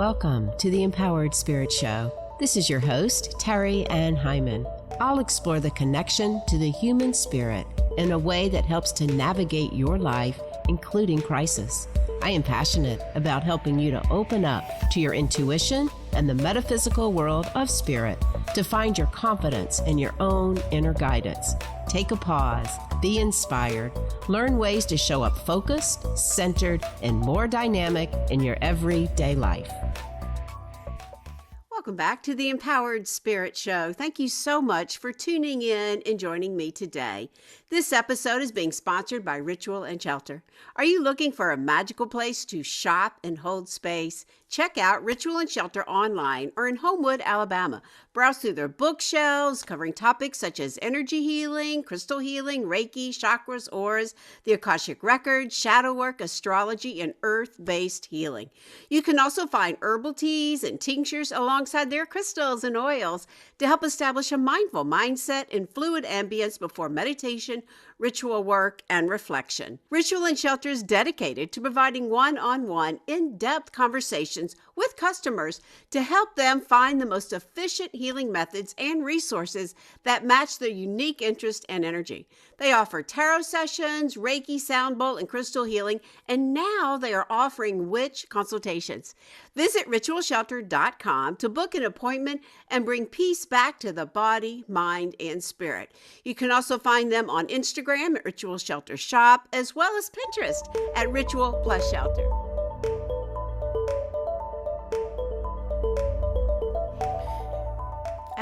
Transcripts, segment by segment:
Welcome to the Empowered Spirit Show. This is your host, Terry Ann Hyman. I'll explore the connection to the human spirit in a way that helps to navigate your life, including crisis. I am passionate about helping you to open up to your intuition and the metaphysical world of spirit to find your confidence in your own inner guidance. Take a pause, be inspired, learn ways to show up focused, centered, and more dynamic in your everyday life. Welcome back to the Empowered Spirit Show. Thank you so much for tuning in and joining me today. This episode is being sponsored by Ritual and Shelter. Are you looking for a magical place to shop and hold space? Check out Ritual and Shelter online or in Homewood, Alabama. Browse through their bookshelves covering topics such as energy healing, crystal healing, Reiki, chakras, auras, the Akashic Records, shadow work, astrology, and earth-based healing. You can also find herbal teas and tinctures alongside their crystals and oils to help establish a mindful mindset and fluid ambience before meditation, ritual work, and reflection. Ritual and Shelter is dedicated to providing one-on-one, in-depth conversations with customers to help them find the most efficient healing methods and resources that match their unique interest and energy. They offer tarot sessions, Reiki, sound bowl, and crystal healing, and now they are offering witch consultations. Visit ritualshelter.com to book an appointment and bring peace back to the body, mind, and spirit. You can also find them on Instagram at Ritual Shelter Shop, as well as Pinterest at Ritual Plus Shelter.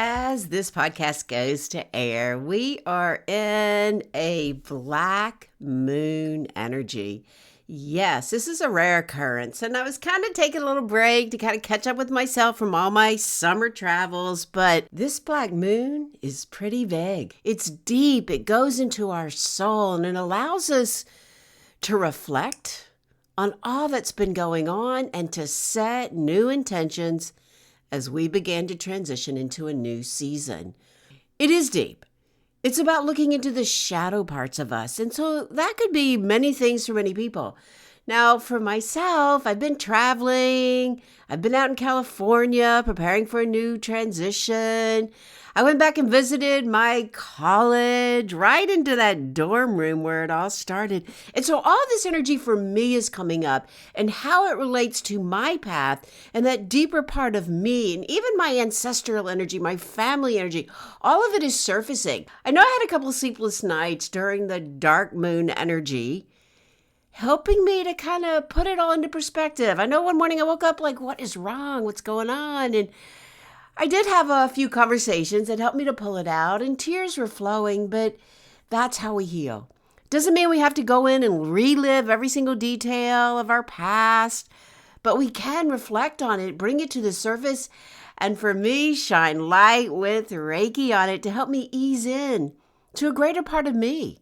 As this podcast goes to air, we are in a black moon energy. Yes, this is a rare occurrence, and I was kind of taking a little break to kind of catch up with myself from all my summer travels, but this black moon is pretty big. It's deep, it goes into our soul, and it allows us to reflect on all that's been going on and to set new intentions as we began to transition into a new season. It is deep. It's about looking into the shadow parts of us. And so that could be many things for many people. Now, for myself, I've been traveling. I've been out in California preparing for a new transition. I went back and visited my college, right into that dorm room where it all started. And so all this energy for me is coming up and how it relates to my path and that deeper part of me and even my ancestral energy, my family energy, all of it is surfacing. I know I had a couple of sleepless nights during the dark moon energy, helping me to kind of put it all into perspective. I know one morning I woke up like, what is wrong? What's going on? And I did have a few conversations that helped me to pull it out, and tears were flowing, but that's how we heal. Doesn't mean we have to go in and relive every single detail of our past, but we can reflect on it, bring it to the surface, and for me, shine light with Reiki on it to help me ease in to a greater part of me.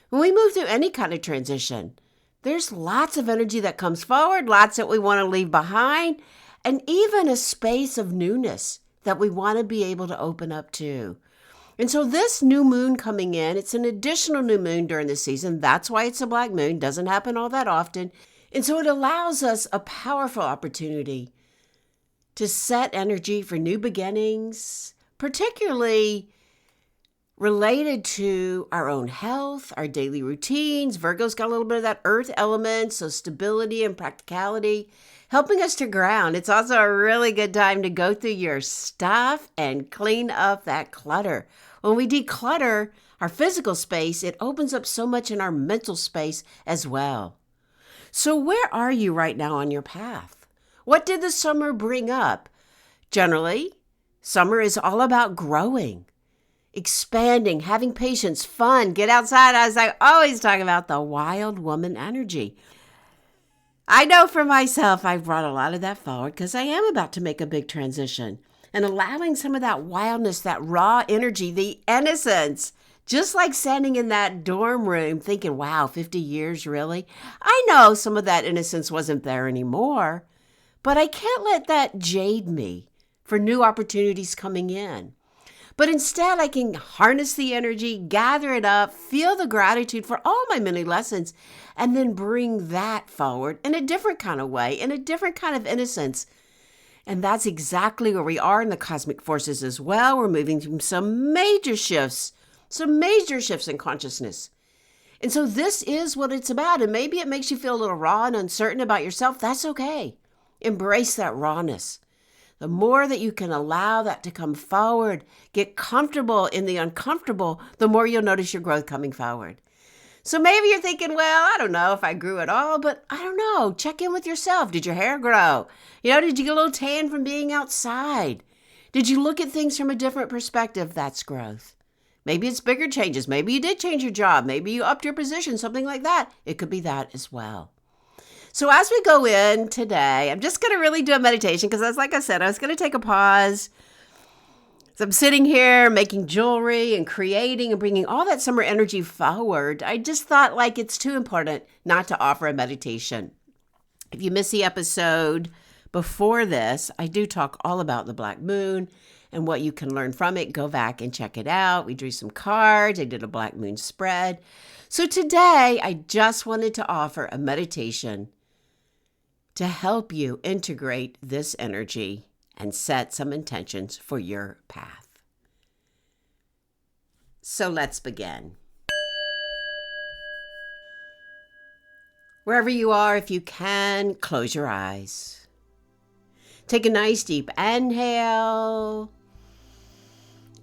When we move through any kind of transition, there's lots of energy that comes forward, lots that we want to leave behind, and even a space of newness that we want to be able to open up to. And so this new moon coming in, it's an additional new moon during the season. That's why it's a black moon. Doesn't happen all that often. And so it allows us a powerful opportunity to set energy for new beginnings, particularly related to our own health, our daily routines. Virgo's got a little bit of that earth element, so stability and practicality, helping us to ground. It's also a really good time to go through your stuff and clean up that clutter. When we declutter our physical space, it opens up so much in our mental space as well. So where are you right now on your path? What did the summer bring up? Generally, summer is all about growing, expanding, having patience, fun, get outside. As I always talk about, the wild woman energy. I know for myself, I've brought a lot of that forward because I am about to make a big transition and allowing some of that wildness, that raw energy, the innocence, just like standing in that dorm room thinking, wow, 50 years, really? I know some of that innocence wasn't there anymore, but I can't let that jade me for new opportunities coming in. But instead, I can harness the energy, gather it up, feel the gratitude for all my many lessons, and then bring that forward in a different kind of way, in a different kind of innocence. And that's exactly where we are in the cosmic forces as well. We're moving through some major shifts in consciousness. And so this is what it's about. And maybe it makes you feel a little raw and uncertain about yourself. That's okay. Embrace that rawness. The more that you can allow that to come forward, get comfortable in the uncomfortable, the more you'll notice your growth coming forward. So maybe you're thinking, well, I don't know if I grew at all, but I don't know. Check in with yourself. Did your hair grow? Did you get a little tan from being outside? Did you look at things from a different perspective? That's growth. Maybe it's bigger changes. Maybe you did change your job. Maybe you upped your position, something like that. It could be that as well. So as we go in today, I'm just going to really do a meditation because, like I said, I was going to take a pause. So I'm sitting here making jewelry and creating and bringing all that summer energy forward. I just thought it's too important not to offer a meditation. If you missed the episode before this, I do talk all about the black moon and what you can learn from it. Go back and check it out. We drew some cards. I did a black moon spread. So today, I just wanted to offer a meditation to help you integrate this energy and set some intentions for your path. So let's begin. Wherever you are, if you can, close your eyes. Take a nice deep inhale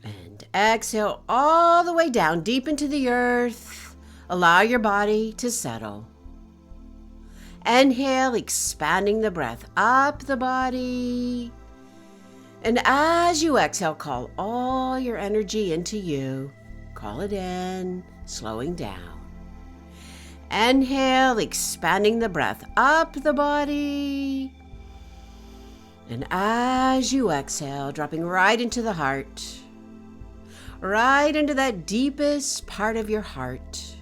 and exhale all the way down deep into the earth. Allow your body to settle. Inhale, expanding the breath up the body. And as you exhale, call all your energy into you. Call it in, slowing down. Inhale, expanding the breath up the body. And as you exhale, dropping right into the heart, right into that deepest part of your heart.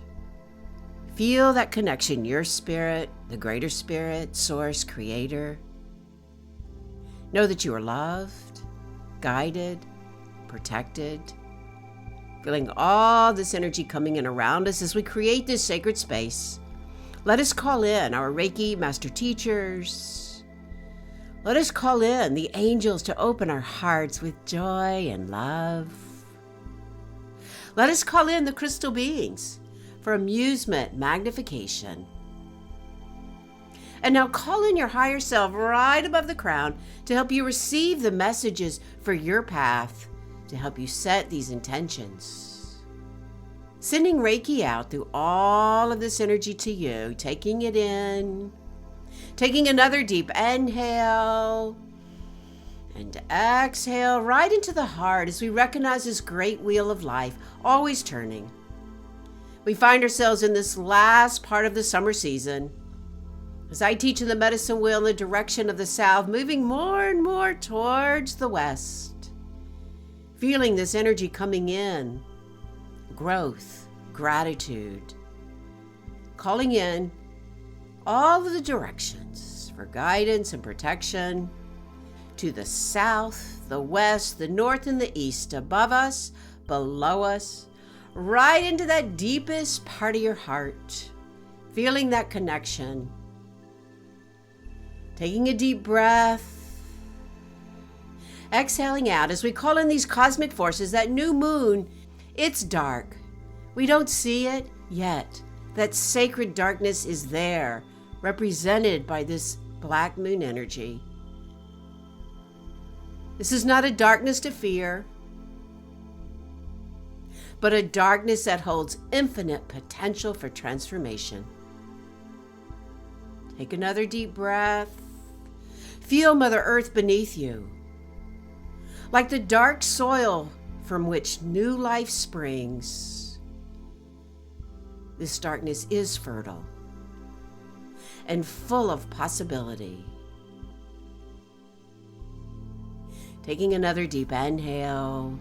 Feel that connection, your spirit, the greater spirit, source, creator. Know that you are loved, guided, protected. Feeling all this energy coming in around us as we create this sacred space. Let us call in our Reiki master teachers. Let us call in the angels to open our hearts with joy and love. Let us call in the crystal beings for amusement, magnification. And now call in your higher self right above the crown to help you receive the messages for your path, to help you set these intentions. Sending Reiki out through all of this energy to you, taking it in, taking another deep inhale, and exhale right into the heart as we recognize this great wheel of life, always turning. We find ourselves in this last part of the summer season. As I teach in the medicine wheel in the direction of the south, moving more and more towards the west. Feeling this energy coming in, growth, gratitude. Calling in all of the directions for guidance and protection to the south, the west, the north, and the east, above us, below us, right into that deepest part of your heart, feeling that connection. Taking a deep breath, exhaling out as we call in these cosmic forces, that new moon. It's dark. We don't see it yet. That sacred darkness is there, represented by this black moon energy. This is not a darkness to fear, but a darkness that holds infinite potential for transformation. Take another deep breath. Feel Mother Earth beneath you, like the dark soil from which new life springs. This darkness is fertile and full of possibility. Taking another deep inhale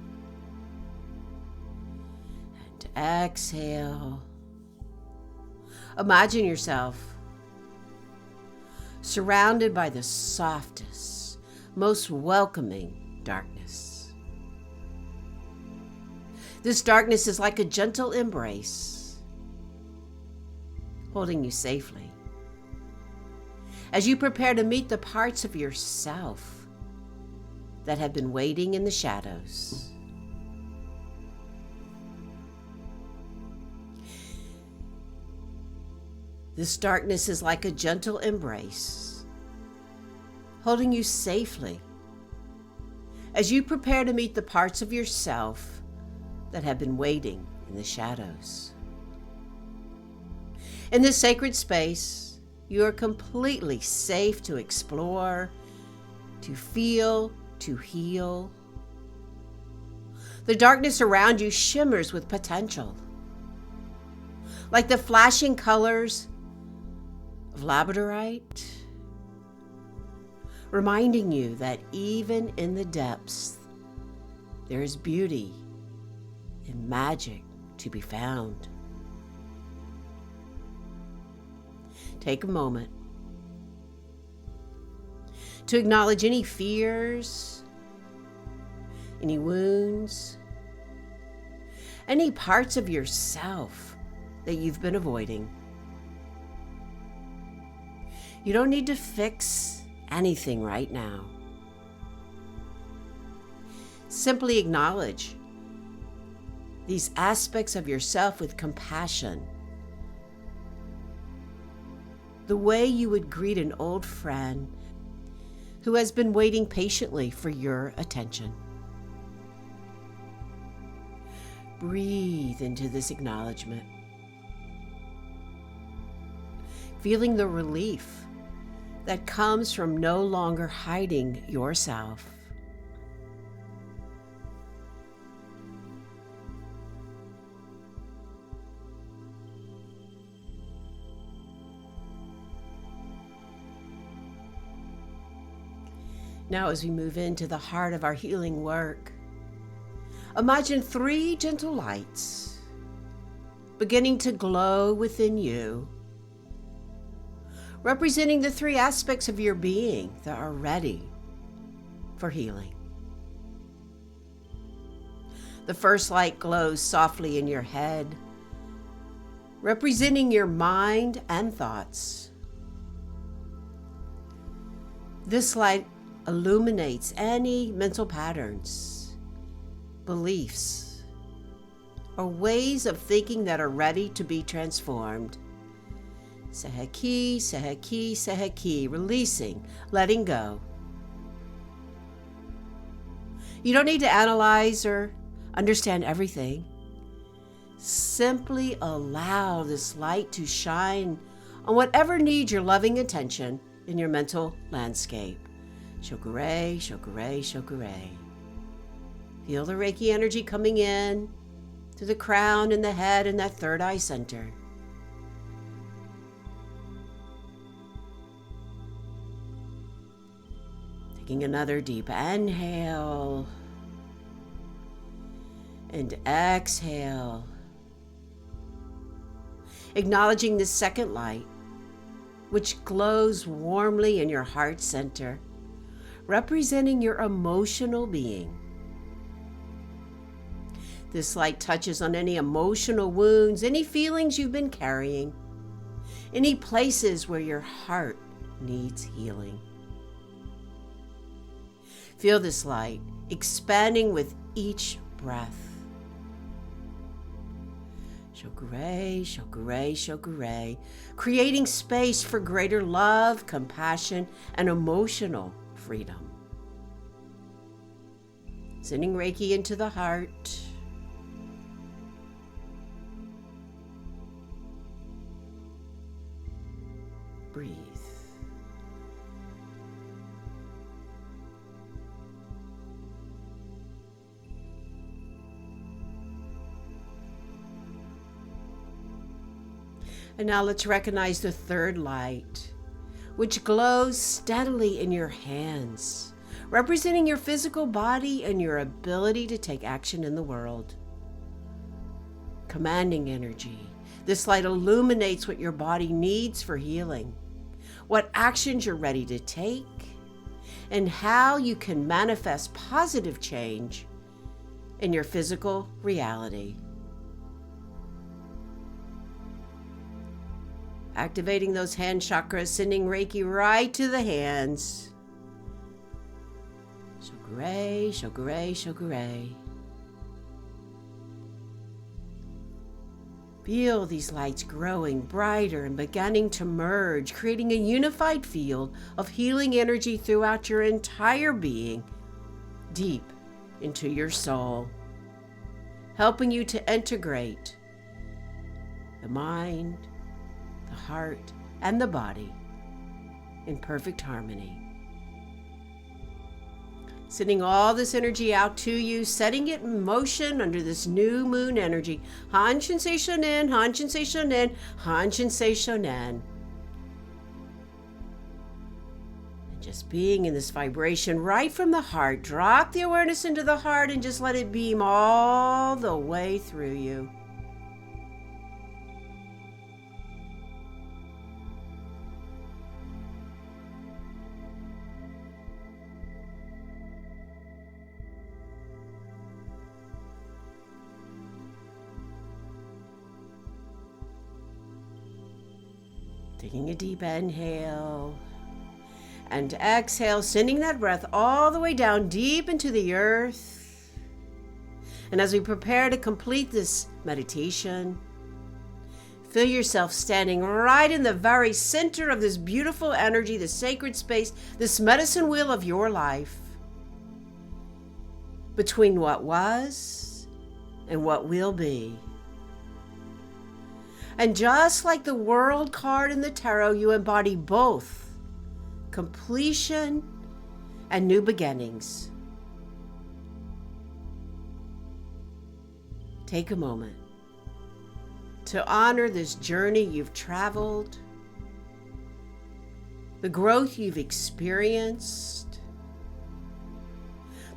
and exhale. Imagine yourself surrounded by the softest, most welcoming darkness. This darkness is like a gentle embrace, holding you safely as you prepare to meet the parts of yourself that have been waiting in the shadows. This darkness is like a gentle embrace, holding you safely as you prepare to meet the parts of yourself that have been waiting in the shadows. In this sacred space, you are completely safe to explore, to feel, to heal. The darkness around you shimmers with potential, like the flashing colors of labradorite, reminding you that even in the depths, there is beauty and magic to be found. Take a moment to acknowledge any fears, any wounds, any parts of yourself that you've been avoiding. You don't need to fix anything right now. Simply acknowledge these aspects of yourself with compassion, the way you would greet an old friend who has been waiting patiently for your attention. Breathe into this acknowledgement, feeling the relief that comes from no longer hiding yourself. Now, as we move into the heart of our healing work, imagine 3 gentle lights beginning to glow within you, representing the 3 aspects of your being that are ready for healing. The first light glows softly in your head, representing your mind and thoughts. This light illuminates any mental patterns, beliefs, or ways of thinking that are ready to be transformed. Seheki, seheki, seheki, releasing, letting go. You don't need to analyze or understand everything. Simply allow this light to shine on whatever needs your loving attention in your mental landscape. Shokure, shokure, shokure. Feel the Reiki energy coming in to the crown and the head and that third eye center. Taking another deep inhale and exhale. Acknowledging the second light, which glows warmly in your heart center, representing your emotional being. This light touches on any emotional wounds, any feelings you've been carrying, any places where your heart needs healing. Feel this light expanding with each breath. Shokure, shokure, shokure, creating space for greater love, compassion, and emotional freedom. Sending Reiki into the heart. Breathe. And now let's recognize the third light, which glows steadily in your hands, representing your physical body and your ability to take action in the world. Commanding energy. This light illuminates what your body needs for healing, what actions you're ready to take, and how you can manifest positive change in your physical reality. Activating those hand chakras, sending Reiki right to the hands. Shokure, shokure, shokure. Feel these lights growing brighter and beginning to merge, creating a unified field of healing energy throughout your entire being, deep into your soul, helping you to integrate the mind, the heart, and the body in perfect harmony. Sending all this energy out to you, setting it in motion under this new moon energy. Hanshin sei shonen, hanshin sei shonen, hanshin sei shonen. And just being in this vibration right from the heart. Drop the awareness into the heart and just let it beam all the way through you. Taking a deep inhale and exhale, sending that breath all the way down deep into the earth. And as we prepare to complete this meditation, feel yourself standing right in the very center of this beautiful energy, this sacred space, this medicine wheel of your life, between what was and what will be. And just like the world card in the tarot, you embody both completion and new beginnings. Take a moment to honor this journey you've traveled, the growth you've experienced,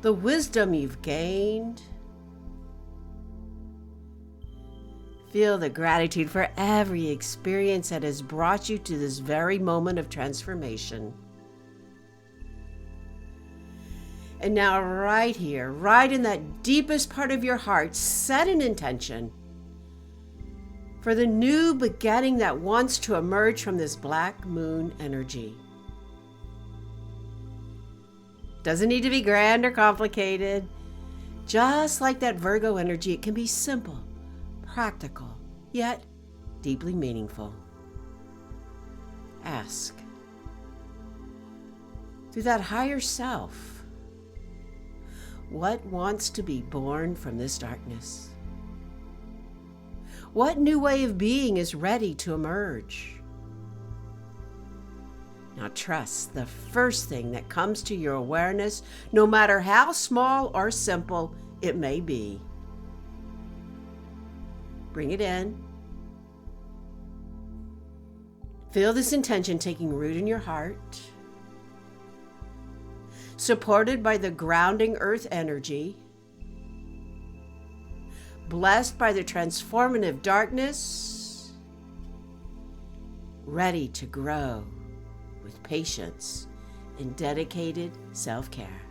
the wisdom you've gained. Feel the gratitude for every experience that has brought you to this very moment of transformation. And now right here, right in that deepest part of your heart, set an intention for the new beginning that wants to emerge from this black moon energy. Doesn't need to be grand or complicated. Just like that Virgo energy, it can be simple, practical, yet deeply meaningful. Ask, through that higher self, what wants to be born from this darkness? What new way of being is ready to emerge? Now trust the first thing that comes to your awareness, no matter how small or simple it may be. Bring it in. Feel this intention taking root in your heart, supported by the grounding earth energy, blessed by the transformative darkness, ready to grow with patience and dedicated self-care.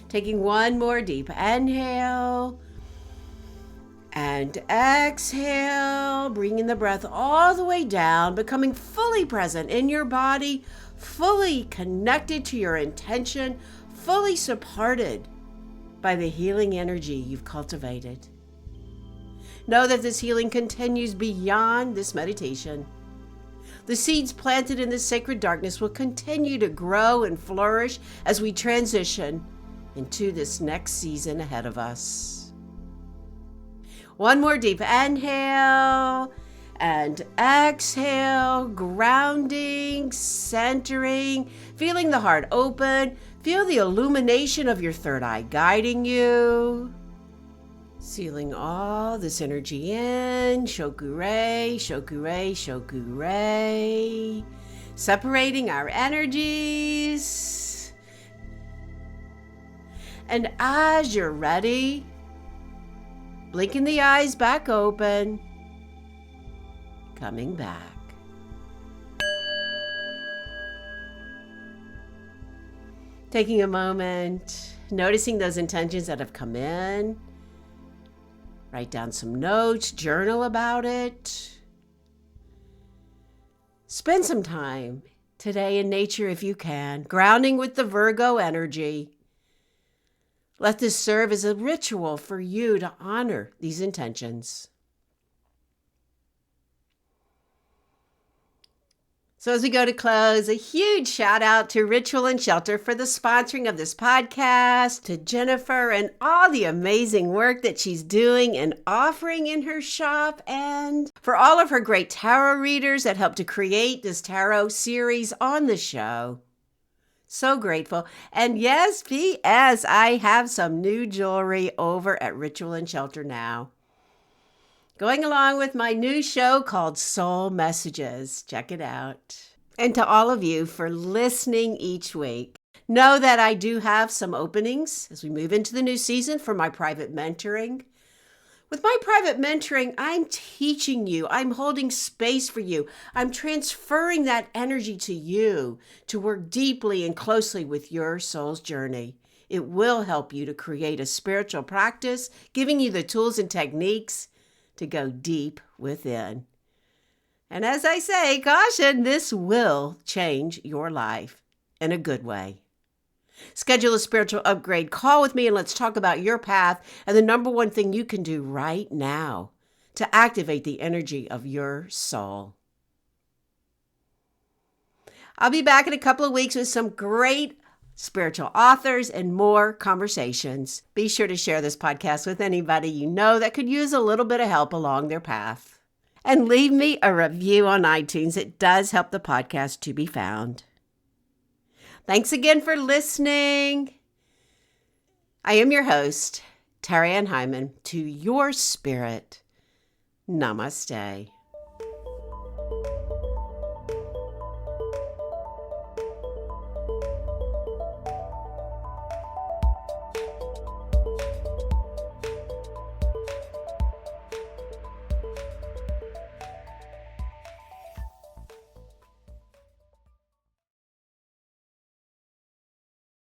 Taking one more deep inhale and exhale, bringing the breath all the way down, becoming fully present in your body, fully connected to your intention, fully supported by the healing energy you've cultivated. Know that this healing continues beyond this meditation. The seeds planted in this sacred darkness will continue to grow and flourish as we transition into this next season ahead of us. One more deep inhale and exhale, grounding, centering, feeling the heart open. Feel the illumination of your third eye guiding you. Sealing all this energy in. Shokure, shokure, shokure. Separating our energies. And as you're ready, blinking the eyes back open, coming back. Taking a moment, noticing those intentions that have come in. Write down some notes, journal about it. Spend some time today in nature if you can, grounding with the Virgo energy. Let this serve as a ritual for you to honor these intentions. So as we go to close, a huge shout out to Ritual and Shelter for the sponsoring of this podcast, to Jennifer and all the amazing work that she's doing and offering in her shop, and for all of her great tarot readers that helped to create this tarot series on the show. So grateful. And yes, P.S., I have some new jewelry over at Ritual and Shelter now. Going along with my new show called Soul Messages. Check it out. And to all of you for listening each week. Know that I do have some openings as we move into the new season for my private mentoring. With my private mentoring, I'm teaching you. I'm holding space for you. I'm transferring that energy to you to work deeply and closely with your soul's journey. It will help you to create a spiritual practice, giving you the tools and techniques to go deep within. And as I say, caution, this will change your life in a good way. Schedule a spiritual upgrade call with me and let's talk about your path and the number one thing you can do right now to activate the energy of your soul. I'll be back in a couple of weeks with some great spiritual authors and more conversations. Be sure to share this podcast with anybody you know that could use a little bit of help along their path. And leave me a review on iTunes. It does help the podcast to be found. Thanks again for listening. I am your host, Terry Ann Hyman, to your spirit. Namaste.